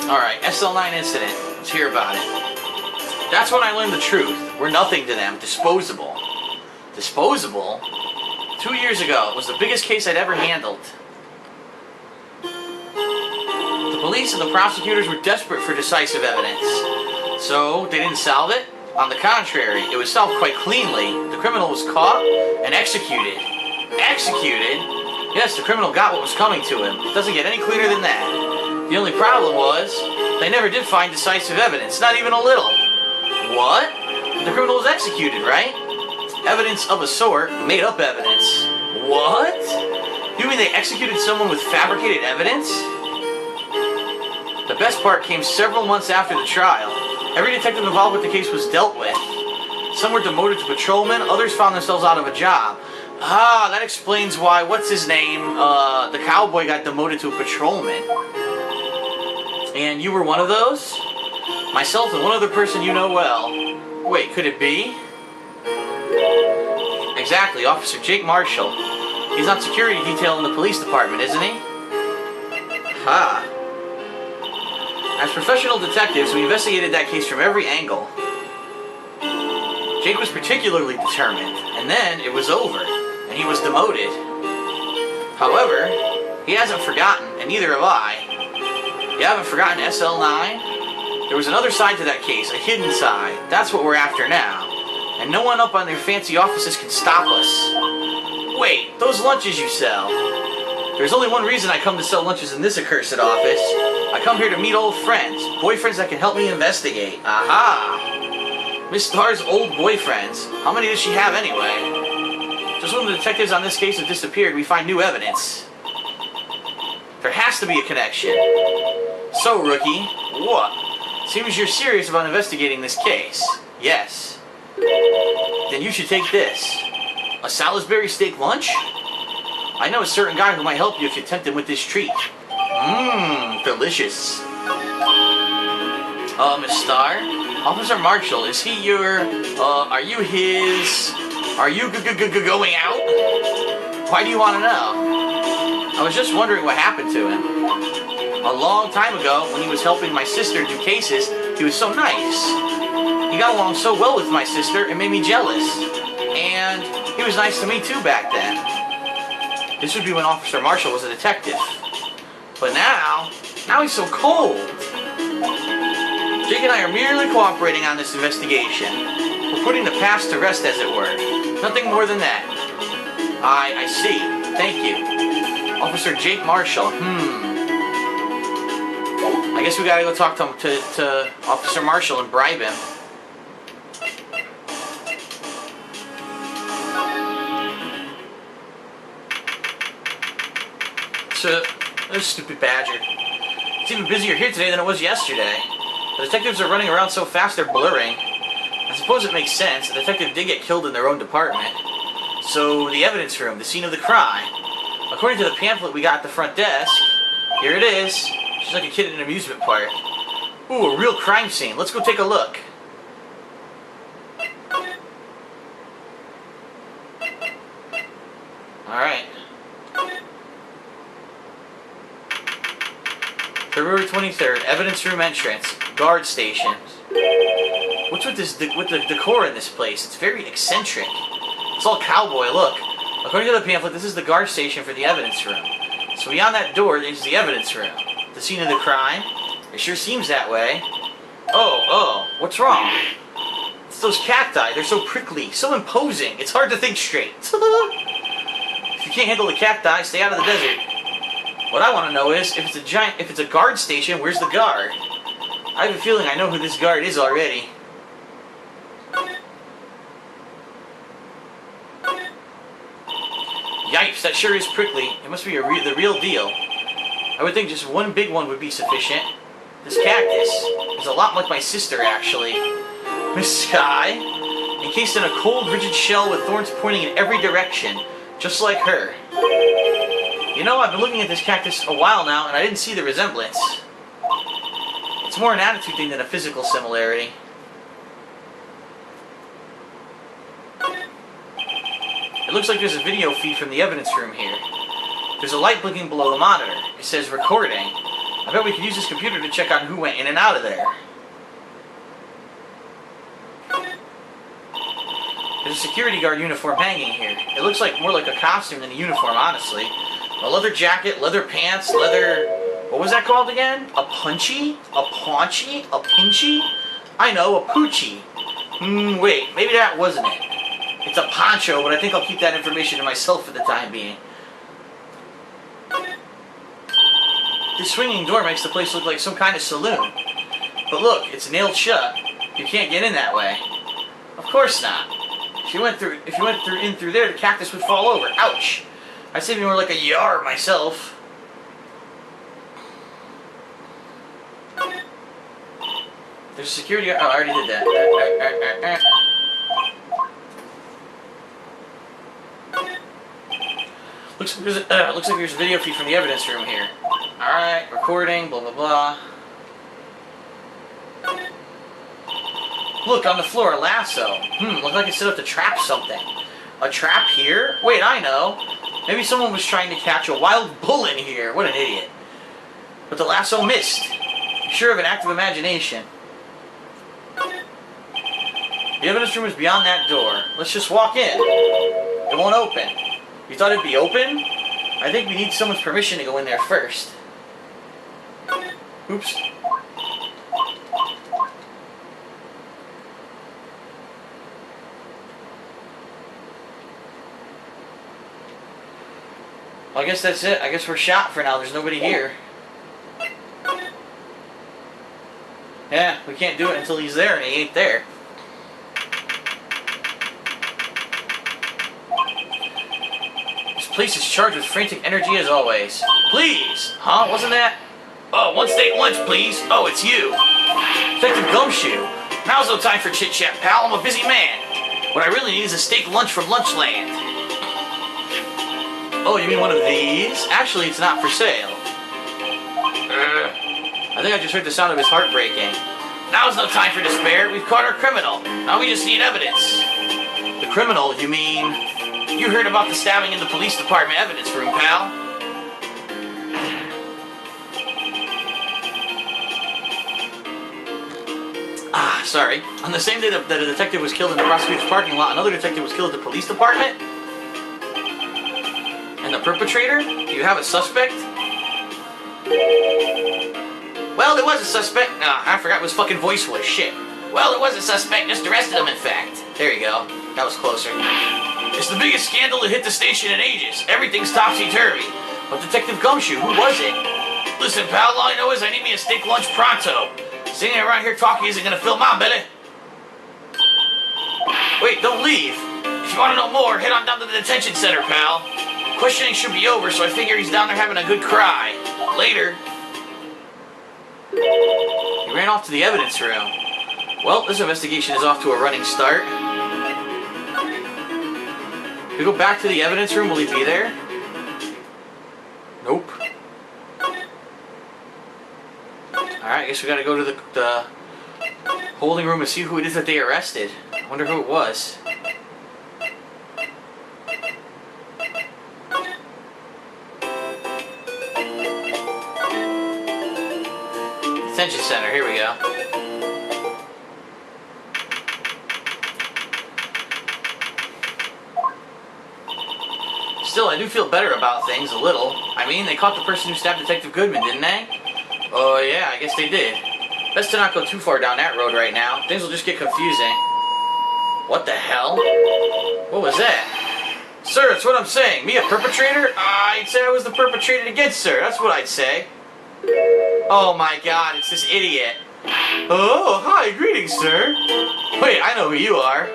Alright, SL9 incident. Let's hear about it. That's when I learned the truth. We're nothing to them. Disposable. Disposable? 2 years ago, it was the biggest case I'd ever handled. The police and the prosecutors were desperate for decisive evidence. So, they didn't solve it? On the contrary, it was solved quite cleanly. The criminal was caught and executed. Executed? Yes, the criminal got what was coming to him. It doesn't get any cleaner than that. The only problem was, they never did find decisive evidence, not even a little. What? The criminal was executed, right? Evidence of a sort, made up evidence. What? You mean they executed someone with fabricated evidence? The best part came several months after the trial. Every detective involved with the case was dealt with. Some were demoted to patrolmen, others found themselves out of a job. Ah, that explains why, what's his name, the cowboy got demoted to a patrolman. And you were one of those? Myself and one other person you know well. Wait, could it be? Exactly, Officer Jake Marshall. He's on security detail in the police department, isn't he? Ha. As professional detectives, we investigated that case from every angle. Jake was particularly determined, and then it was over, and he was demoted. However, he hasn't forgotten, and neither have I. You haven't forgotten SL9? There was another side to that case, a hidden side. That's what we're after now. And no one up on their fancy offices can stop us. Wait, those lunches you sell. There's only one reason I come to sell lunches in this accursed office. I come here to meet old friends. Boyfriends that can help me investigate. Aha! Miss Starr's old boyfriends. How many does she have anyway? Just when the detectives on this case have disappeared, we find new evidence. There has to be a connection. So, rookie, what? Seems you're serious about investigating this case. Yes. Then you should take this. A Salisbury steak lunch? I know a certain guy who might help you if you tempt him with this treat. Mmm, delicious. Miss Starr? Officer Marshall, is he your, are you his... Are you going out? Why do you want to know? I was just wondering what happened to him. A long time ago, when he was helping my sister do cases, he was so nice. He got along so well with my sister, it made me jealous. And he was nice to me too back then. This would be when Officer Marshall was a detective. But now he's so cold. Jake and I are merely cooperating on this investigation. We're putting the past to rest, as it were. Nothing more than that. I see. Thank you. Officer Jake Marshall. I guess we gotta go talk to Officer Marshall and bribe him. So, this stupid badger. It's even busier here today than it was yesterday. The detectives are running around so fast they're blurring. I suppose it makes sense. The detective did get killed in their own department. So, the evidence room, the scene of the crime. According to the pamphlet we got at the front desk, here it is. She's like a kid at an amusement park. Ooh, a real crime scene. Let's go take a look. Alright. February 23rd, evidence room entrance, guard station. What's with the decor in this place? It's very eccentric. It's all cowboy, look. According to the pamphlet, this is the guard station for the evidence room. So beyond that door is the evidence room. The scene of the crime? It sure seems that way. Oh, what's wrong? It's those cacti, they're so prickly, so imposing, it's hard to think straight. If you can't handle the cacti, stay out of the desert. What I want to know is, if it's a guard station, where's the guard? I have a feeling I know who this guard is already. Yipes, that sure is prickly. It must be the real deal. I would think just one big one would be sufficient. This cactus is a lot like my sister, actually. Miss Sky, encased in a cold, rigid shell with thorns pointing in every direction, just like her. You know, I've been looking at this cactus a while now, and I didn't see the resemblance. It's more an attitude thing than a physical similarity. It looks like there's a video feed from the evidence room here. There's a light blinking below the monitor. It says recording. I bet we could use this computer to check on who went in and out of there. There's a security guard uniform hanging here. It looks like more like a costume than a uniform, honestly. A leather jacket, leather pants, leather... What was that called again? A punchy? A paunchy? A pinchy? I know, a poochie. Wait, maybe that wasn't it. It's a poncho, but I think I'll keep that information to myself for the time being. This swinging door makes the place look like some kind of saloon. But look, it's nailed shut. You can't get in that way. Of course not. If you went in through there, the cactus would fall over. Ouch! I'd say more like a yard myself. There's a security guard. Oh, I already did that. Looks like there's a video feed from the evidence room here. Alright, recording, blah blah blah. Look, on the floor, a lasso. Looks like it's set up to trap something. A trap here? Wait, I know. Maybe someone was trying to catch a wild bull in here. What an idiot. But the lasso missed. You sure have an active imagination. The evidence room is beyond that door. Let's just walk in. It won't open. You thought it'd be open? I think we need someone's permission to go in there first. Oops. Well, I guess that's it. I guess we're shot for now. There's nobody here. Yeah, we can't do it until he's there, and he ain't there. This place is charged with frantic energy as always. Please! Huh? Wasn't that? Oh, one steak lunch, please. Oh, it's you. Detective Gumshoe. Now's no time for chit-chat, pal. I'm a busy man. What I really need is a steak lunch from Lunchland. Oh, you mean one of these? Actually, it's not for sale. I think I just heard the sound of his heart breaking. Now's no time for despair. We've caught our criminal. Now we just need evidence. The criminal, you mean? You heard about the stabbing in the police department evidence room, pal. Sorry. On the same day that a detective was killed in the prosecutor's parking lot, another detective was killed at the police department? And the perpetrator? Do you have a suspect? Well, there was a suspect. I forgot what his fucking voice was. Shit. Well, there was a suspect. Just arrested him, in fact. There you go. That was closer. It's the biggest scandal that hit the station in ages. Everything's topsy-turvy. But Detective Gumshoe, who was it? Listen, pal, all I know is I need me a steak lunch pronto. Sitting around here talking isn't gonna fill my belly. Wait, don't leave. If you want to know more, head on down to the detention center, pal. Questioning should be over, so I figure he's down there having a good cry. Later. He ran off to the evidence room. Well, this investigation is off to a running start. If we go back to the evidence room, will he be there? Nope. Alright, I guess we gotta go to the holding room and see who it is that they arrested. I wonder who it was. Detention center, here we go. Still, I do feel better about things, a little. I mean, they caught the person who stabbed Detective Goodman, didn't they? Oh yeah, I guess they did. Best to not go too far down that road right now. Things will just get confusing. What the hell? What was that? Sir, that's what I'm saying. Me a perpetrator? I'd say I was the perpetrator against, sir. That's what I'd say. Oh my god, it's this idiot. Oh, hi, greetings, sir. Wait, I know who you are.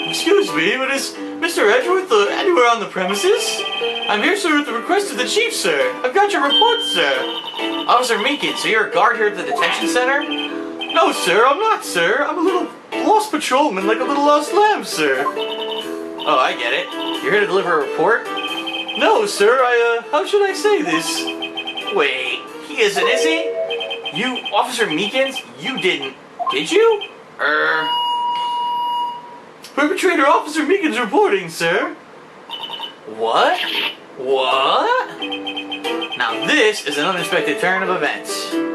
Excuse me, but is Mr. Edgeworth anywhere on the premises? I'm here, sir, at the request of the chief, sir. I've got your report, sir. Officer Meekins, so you're a guard here at the detention center? No, sir, I'm not, sir. I'm a little lost patrolman, like a little lost lamb, sir. Oh, I get it. You're here to deliver a report? No, sir, how should I say this? Wait, he isn't, is he? You, Officer Meekins, you did you? Perpetrator Officer Meekins reporting, sir. What? What? Nah, Now this is an unexpected turn of events.